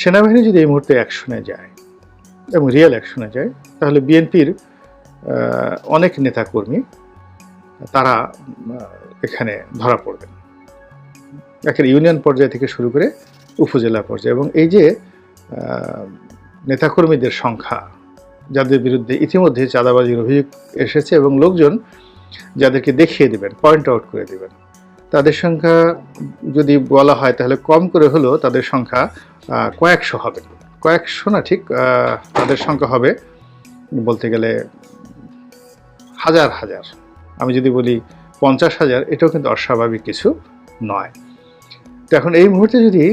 সেনাবাহিনী যদি এই মুহূর্তে অ্যাকশনে যায় এবং রিয়েল অ্যাকশনে যায়, তাহলে বিএনপির অনেক নেতাকর্মী তারা এখানে ধরা পড়বেন, একের ইউনিয়ন পর্যায় থেকে শুরু করে উপজেলা পর্যায়ে। এবং এই যে নেতাকর্মীদের সংখ্যা, যাদের বিরুদ্ধে ইতিমধ্যে চাঁদাবাজির অভিযোগ এসেছে এবং লোকজন যাদেরকে দেখিয়ে দেবেন, পয়েন্ট আউট করে দেবেন, তাদের সংখ্যা যদি বলা হয় তাহলে কম করে হলেও তাদের সংখ্যা কয়েকশো হবে, কয়েকশো না ঠিক, তাদের সংখ্যা হবে বলতে গেলে হাজার হাজার। আমি যদি বলি 50,000, এটাও কিন্তু অস্বাভাবিক কিছু নয়। তো এখন এই মুহূর্তে যদি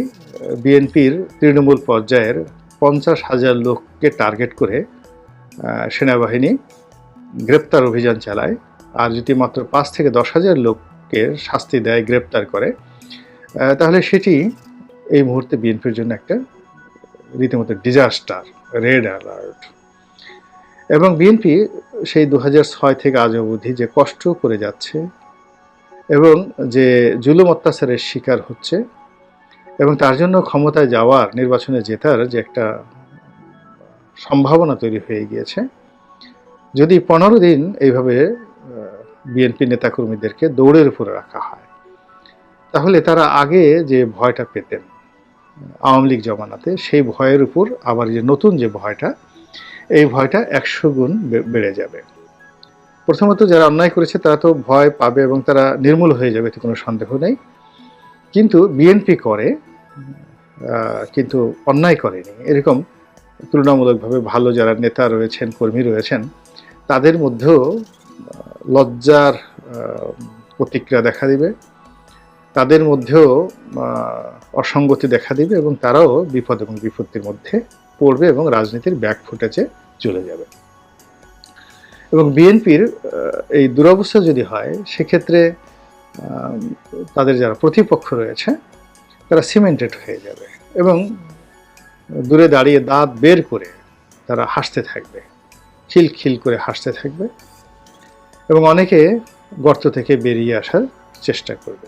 বিএনপির তৃণমূল পর্যায়ের 50,000 লোককে টার্গেট করে সেনাবাহিনী গ্রেপ্তার অভিযান চালায়, আর যদি মাত্র 5 থেকে 10,000 লোককে শাস্তি দেয়, গ্রেপ্তার করে, তাহলে সেটি এই মুহূর্তে বিএনপির জন্য একটা রীতিমতো ডিজাস্টার, রেড অ্যালার্ট। এবং বিএনপি সেই 2006 থেকে আজ অবধি যে কষ্ট করে যাচ্ছে এবং যে জুলুম অত্যাচারের শিকার হচ্ছে এবং তার জন্য ক্ষমতায় যাওয়ার, নির্বাচনে জেতার যে একটা সম্ভাবনা তৈরি হয়ে গিয়েছে, যদি 15 দিন এইভাবে বিএনপি নেতাকর্মীদেরকে দৌড়ের উপরে রাখা হয়, তাহলে তারা আগে যে ভয়টা পেতেন আওয়ামী লীগ জমানাতে, সেই ভয়ের উপর আবার যে নতুন যে ভয়টা, এই ভয়টা 100 গুণ বেড়ে যাবে। প্রথমত যারা অন্যায় করেছে তারা তো ভয় পাবে এবং তারা নির্মূল হয়ে যাবে, এতে কোনো সন্দেহ নেই। কিন্তু বিএনপি করে কিন্তু অন্যায় করেনি, এরকম তুলনামূলকভাবে ভালো যারা নেতা রয়েছেন, কর্মী রয়েছেন, তাদের মধ্যেও লজ্জার প্রতিক্রিয়া দেখা দিবে, তাদের মধ্যেও অসঙ্গতি দেখা দিবে এবং তারাও বিপদ এবং বিপত্তির মধ্যে পড়বে এবং রাজনীতির ব্যাকফুটেজে চলে যাবে। এবং বিএনপির এই দুরবস্থা যদি হয়, সেক্ষেত্রে তাদের যারা প্রতিপক্ষ রয়েছে তারা সিমেন্টেড হয়ে যাবে এবং দূরে দাঁড়িয়ে দাঁত বের করে তারা হাসতে থাকবে, খিলখিল করে হাসতে থাকবে এবং অনেকে গর্ত থেকে বেরিয়ে আসার চেষ্টা করবে।